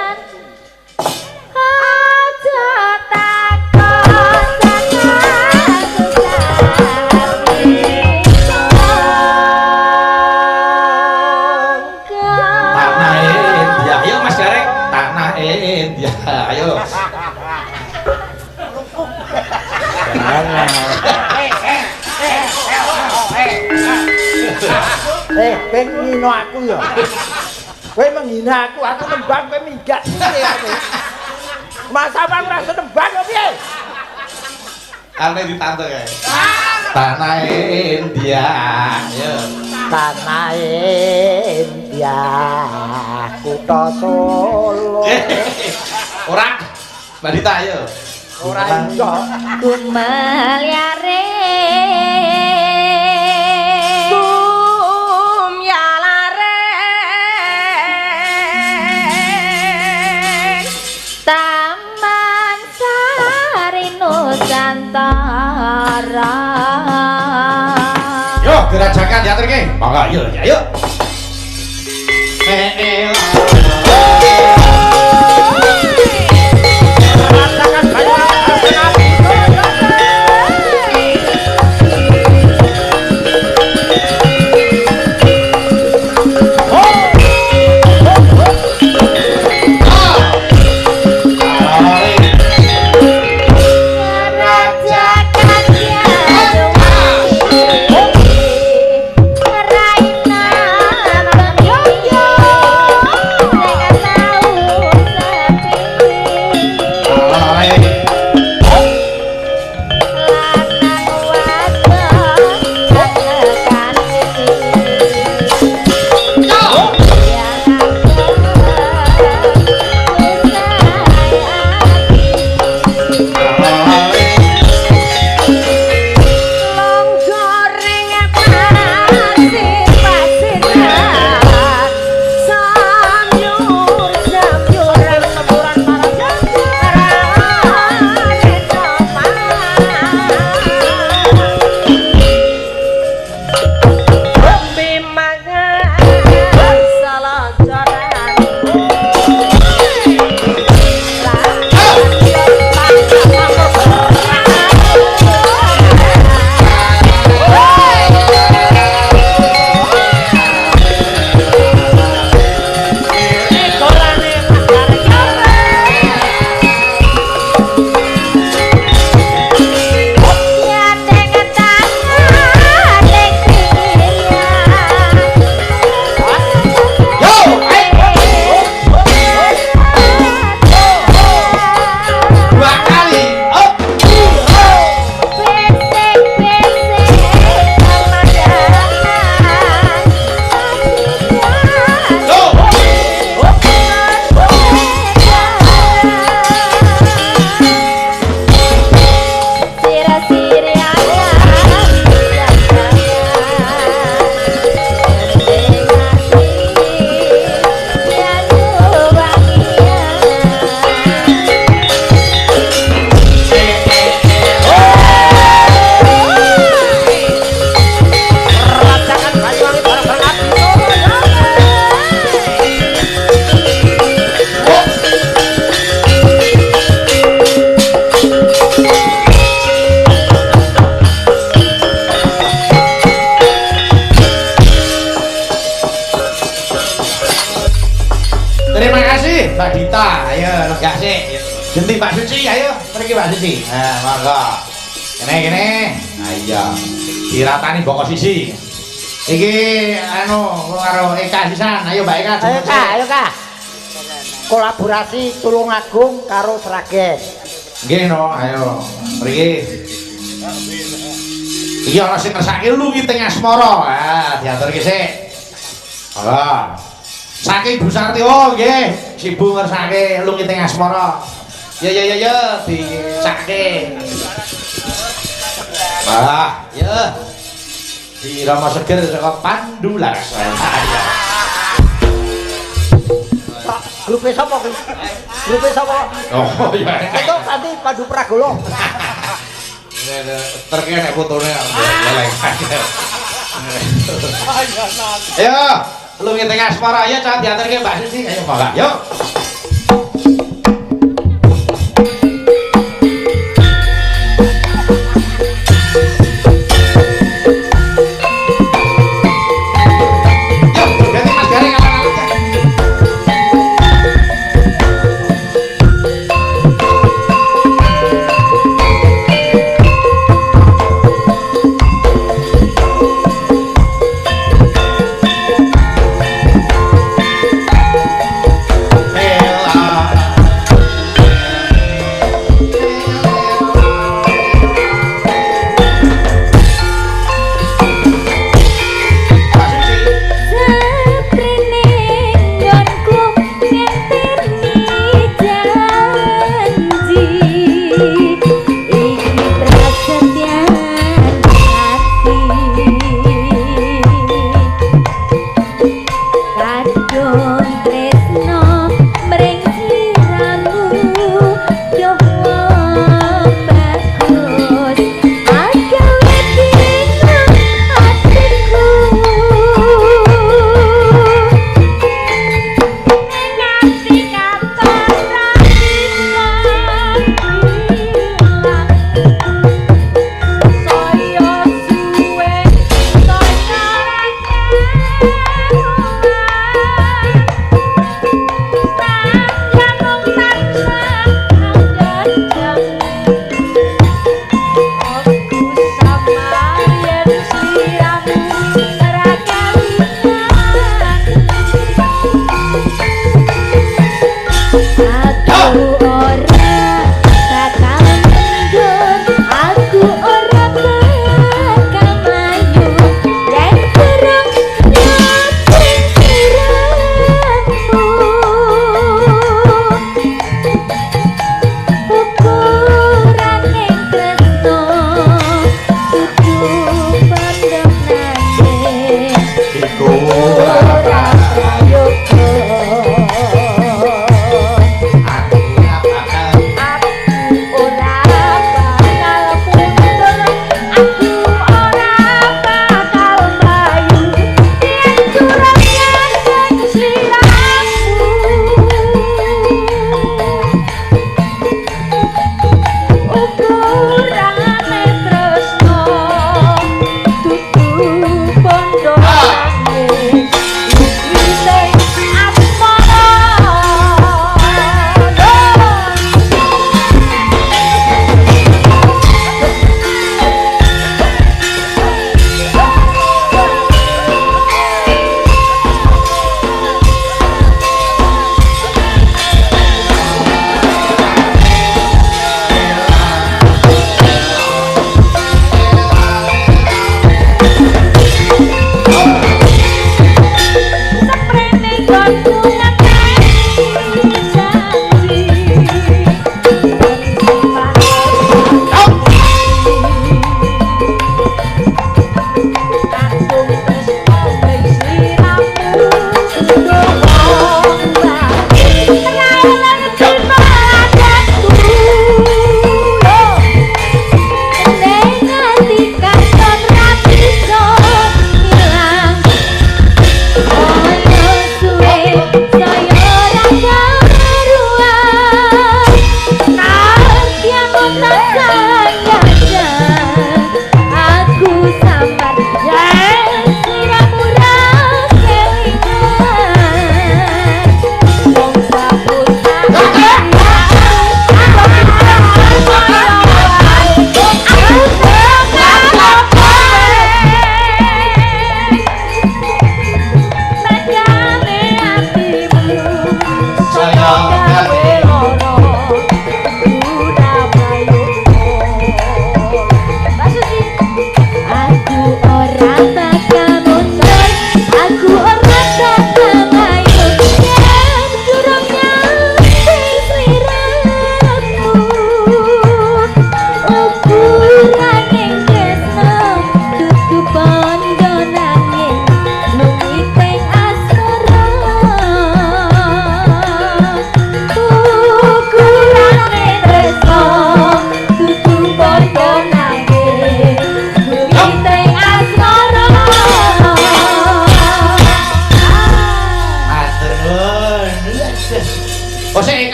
Tanah India. Ayo Mas Garek. Tanah India. Ayo. Kowe ngino aku ya. Kowe menghina aku nembang kowe minggat piye aku. Masa bang ora senembang kok piye? Ane ditante kae. Tanah India. Ayo. Tanah India kutha Solo. Ora. Mbak Dita ayo. Ora iso. Kumeliare Taman Sari Nusantara. Yo, gerajakan diatur ki. Monggo, ayo, ayo. sisi. Monggo. Kene. Nah iya. Diratani boko sisi. Iki anu karo Eka sisan. Ayo Mbak Eka. Ayo Kak. Kolaborasi Tulungagung karo Sragen. Nggih no, ayo. Mriki. Iki ana sing ngersake lungi teng asmara. Diaturke sik. Monggo. Saking Bu Sarti, oh nggih, si Bu ngersake lungi teng asmara. Ya, dicake. Ya. Di Rama Seger saka Pandulas. Grupe sapa ki? Grupe sapa? Oh iya. Itu nanti Pandu Pragolo. Terkene fotone. Ayo, lungi teng asmara ya cah diaturke Mbak Sisi. Ayo monggo. Yuk.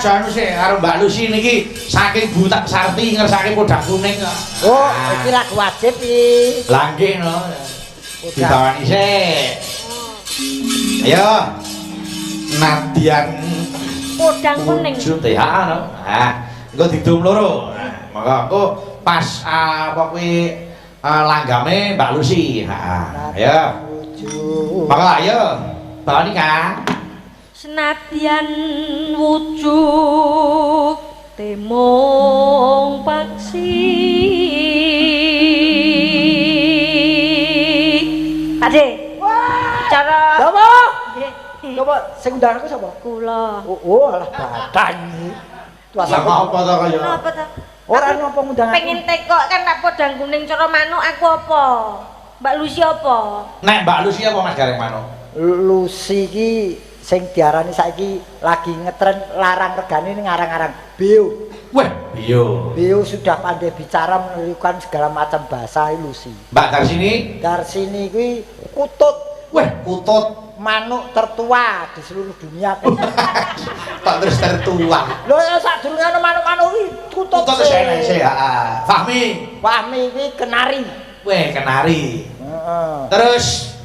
aja anu sih karo Mbak Lucy niki saking Butak Sarti ngersake podang kuning kok. Oh, iki lagu wajib iki. Lah nggih no. Dibawani sik. Ayo. Nadian Podang kuning. Wujud ya no. Nah, engko didum loro. Monggo engko pas apa kuwi langgame Mbak Lucy. Heeh. Ayo. Monggo ayo. Bawani Kang. Senadyan wujud temong paksi. Ade. Cara Sapa? Coba sing undang aku sapa? kula. Oh, alah badan iki. Tuasa Apa to kaya? Napa ta? Ora napa ngundang aku. Pengen tekok kan tak podang kuning cara manuk aku apa? Mbak Lucy apa? Nek Mbak Lucy apa Mas Gareng manuk? Lucy iki sing diarani saiki lagi ngetren larang regane ning arang-arang Beo. Weh, iyo. Beo sudah pandai bicara menirukan segala macam bahasa Lucy. Mbak Darsini? Darsini kuwi kutut Weh, kutut. manuk tertua di seluruh dunia. Tak terus tertua. Lho ya sadurunge ana manuk-manuk iki kutut. Kutut sih, heeh. Fahmi. Fahmi iki kenari. Weh, kenari. Heeh. Terus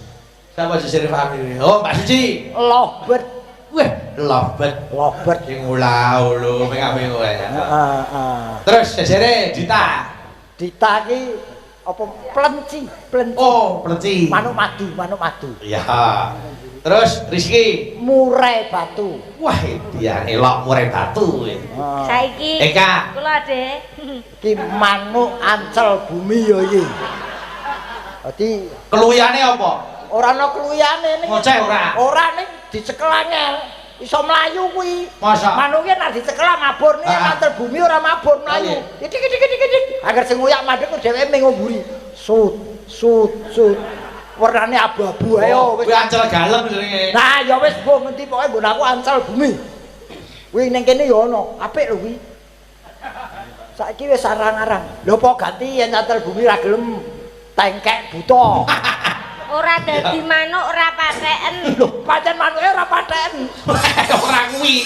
siapa sisir Fahmi? Oh, Mbak Suci. Lovebird. Weh, lovebird. Lovebird. Sing ulau lho, pengawe kowe. Heeh. Terus sisire Dita. Dita iki apa plenci. Oh, Pleci. Manuk madu. Iya. Terus Rizky. Murai batu. Wah, dia elok murai batu. Saiki Eka. kula Ade. Ki manuk ancel bumi ya iki. Dadi Keluyane apa? ora ana keluyane ning. Ngoceh ora? Ora ning dicekel angel. Iso mlayu kuwi. Masa? Manuke nek dicekel mabur ning ancel bumi ora mabur mlayu. Titik. Agar sing nguyak madhek dheweke ming ngomburi. Sut. Warnane abu-abu ayo Kuwi ancel galem jenenge. Nah, ya wis mbuh ngendi pokoke nggon aku ancel bumi. Kuwi ning kene ya ana, apik lho kuwi. Saiki wis arang-arang. Lho apa ganti yen ancel bumi ra gelem tengkek buta. Ora dadi manuk ora patheken. Lho, pancen manuke ora paten. Ora kuwi.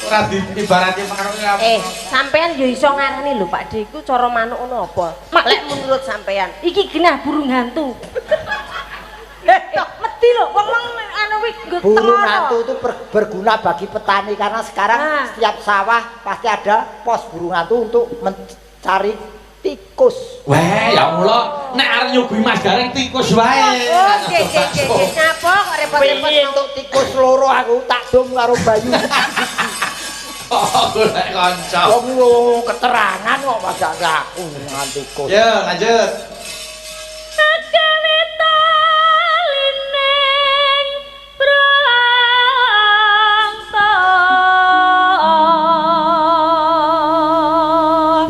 Ora diibarati manuke apa. Sampean ya iso ngarani lho Pak De iku cara manuk ngono apa? Lek menurut sampean. Iki genah burung hantu. Mesti lho wong anu wis Burung hantu itu berguna bagi petani karena sekarang setiap sawah pasti ada pos burung hantu untuk mencari tikus. Weh, ya Allah, nek arep nyuguhi Mas Gareng tikus wae. Oh, nggih. Napa kok repot-repot Pengen untuk tikus loro aku tak dom karo Bayu. Oh, golek kanca. Wong lu keterangan kok masak aku dengan tikus. Yo, lanjut.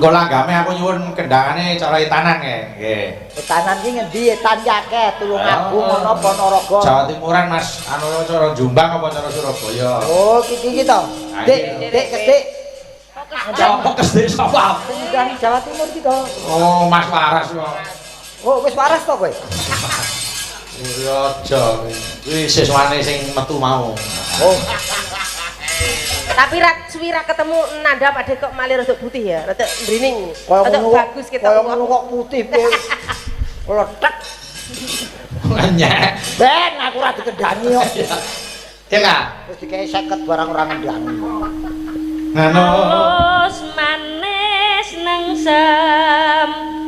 Engko langgame aku nyuwun kendangane cara etanan nggih. Etanan iki ngendi etan yake Tulungagung ana Ponorogo. Jawa Timuran Mas, anu cara Jombang apa cara Surabaya? Oh, iki to. Dik kesik. Apa kesdik sapa? Dari Jawa Timur iki to. Oh, Mas Waras kok. Oh, wis waras to kowe? Ya aja. Kuwi siswane sing metu mau. Oh. Tapi suwi ra ketemu nanda Pak De kok malih rada putih ya, rada mrining. Kaya Rada ngono bagus kaya ketok. ngono kok putih piye. Letek. Nyek. Ben aku ora dikendangi kok. Ya Kak. Wis dikei 50 barang ora ngendangi. Ngono. Halus manis nang sempake.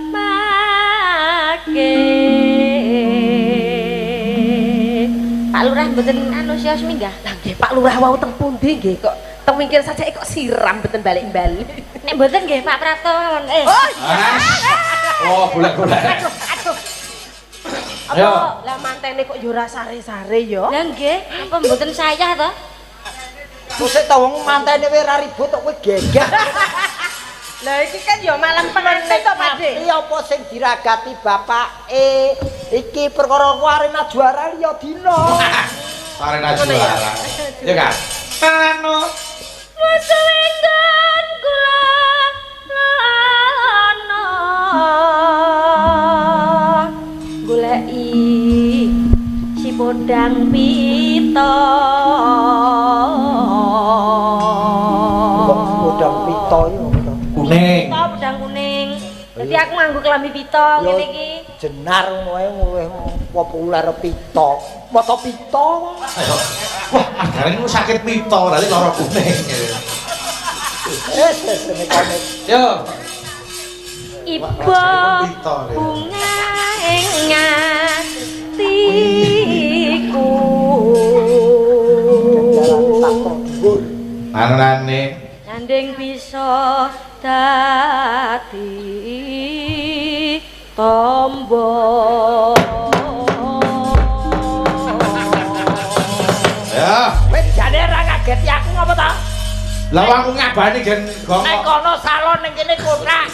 Pak Lurah mboten anu sios minggah. Lah nggih Pak Lurah wau teng pundi nggih kok teng wingkir saja kok siram mboten balik-balik. Nek mboten nggih Pak Prapto mawon. Oh, golek-golek. Apa lah mantene kok yo ora sare-sare yo. Lah nggih, apa mboten sayah to? Susik to wong mantene kowe ora ribut kok kowe gegah. Lah iki kan yo malam pengantin to Pak De. Iki apa sing diragati bapake? Iki perkara ku arena juara liya dina. Arena juara. Ya Kak. Anu Musuhinkan kula lana goleki si podang pita kuning. Pita pedang kuning. Dadi aku nganggo klambi pita ngene iki. Jenar ngono ae luwih populer pita. Mata pita. Wah, agane ku sakit pita, lali lara kuning. Senekane. Yo. Iba bunga ing atiku. Anane Nanding bisa dadi tombo. ya. Wis jane ora ngageti aku ngapa ta? Lah aku ngabani gen gong. Nek kono salon ning kene kontrak.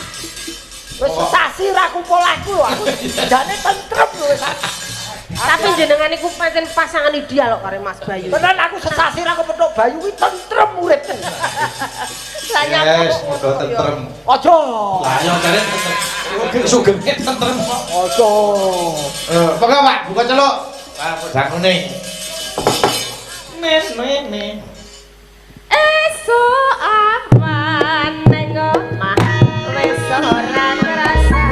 Wis sasi ra kumpul aku lho aku. Jane tentrem lho wis. Tapi jenengan iku pancen pasangan ideal kok karo Mas Bayu. Tenan aku sesasi ra kepethuk Bayu kuwi tentrem uripku. Lah nyapa Yes, kok udah tentrem. Aja. Lah yo jare tentrem. Sugengke tentrem kok. Aja. Pokoknya Pak, buka celuk. Pak, pedang kuning. Nen. Esuk awan ning omah wis ora ngrasa.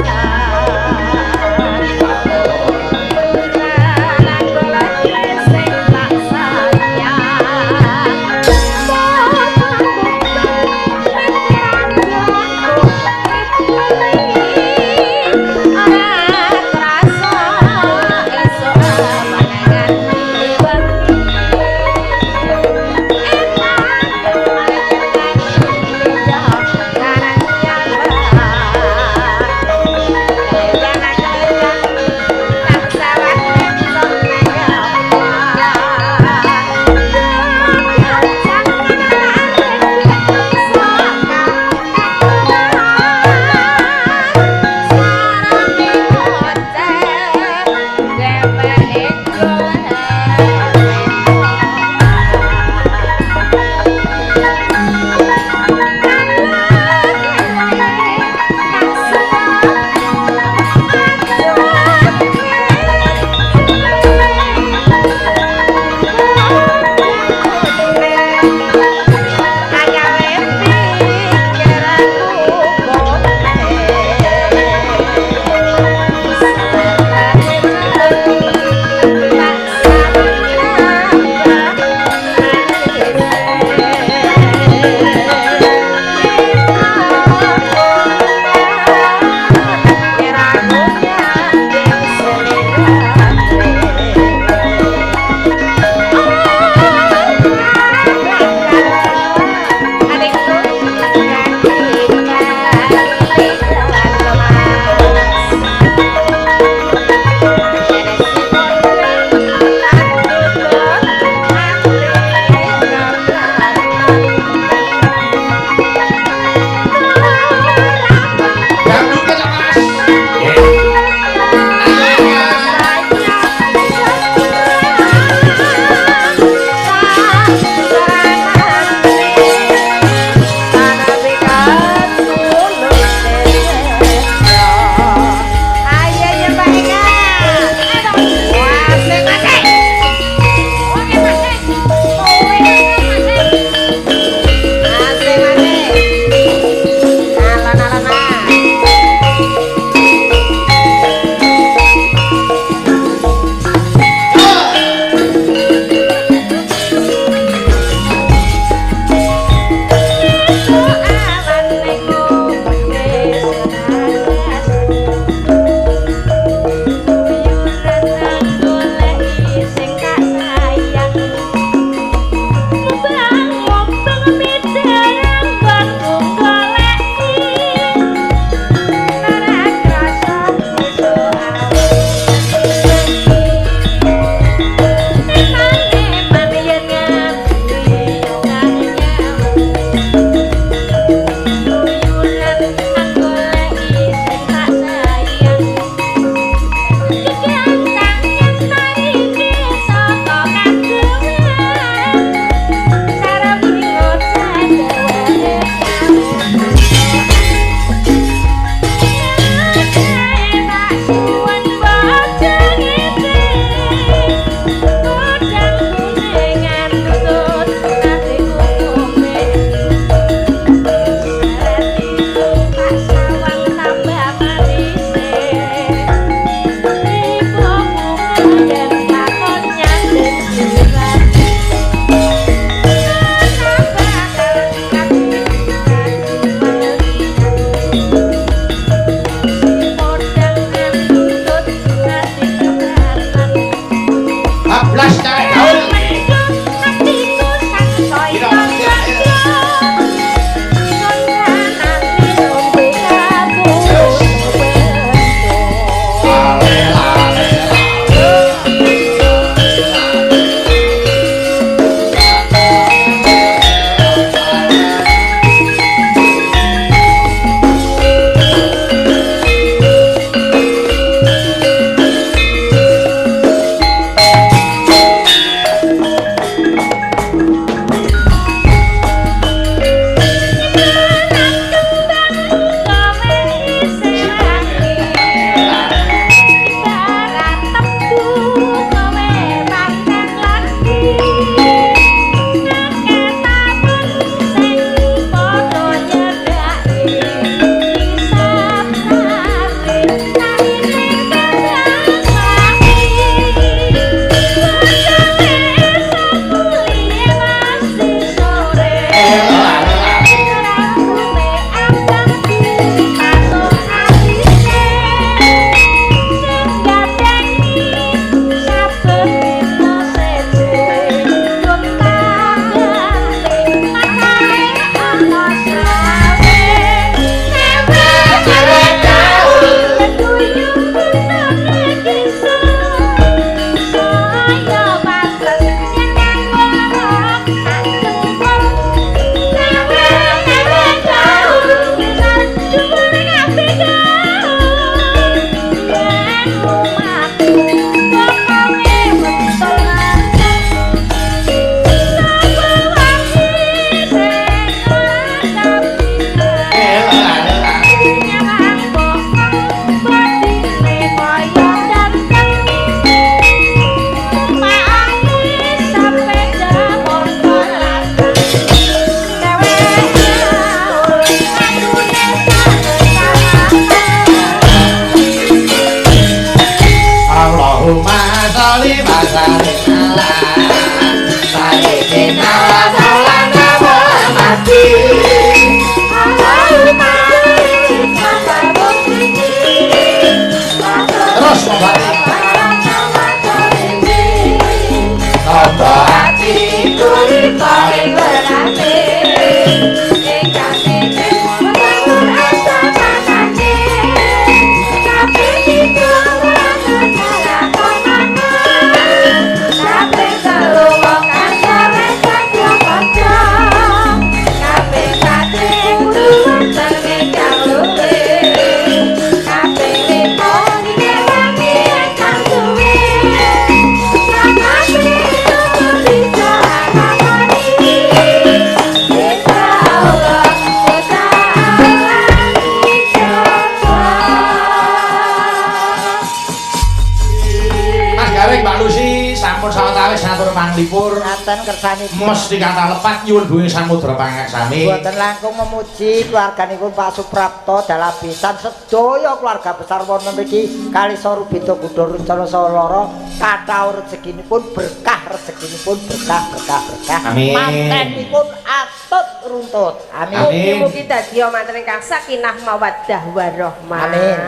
sampun sawetawis satur manglipur. Ngaten kersanipun. Mesti kata lepat nyuwun bumi samudra pangaksami. Boten langkung memuji keluarganipun Pak Suprapto dalabisan sedaya keluarga besar wonten mriki kali Sorubito Kudo Rencana Salora kathah rezekinipun berkah berkah. Amin. Mantenipun atut runtut. Amin. Mugi-mugi dadi manten ingkang sakinah mawaddah warahmah.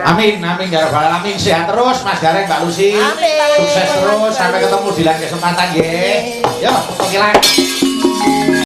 Amin. Amin ya rabbal alamin. Sehat terus Mas Gareng, Mbak Lucy. Amin. Sukses terus sampai ketemu di lain kesempatan nggih. Yo, oke lah.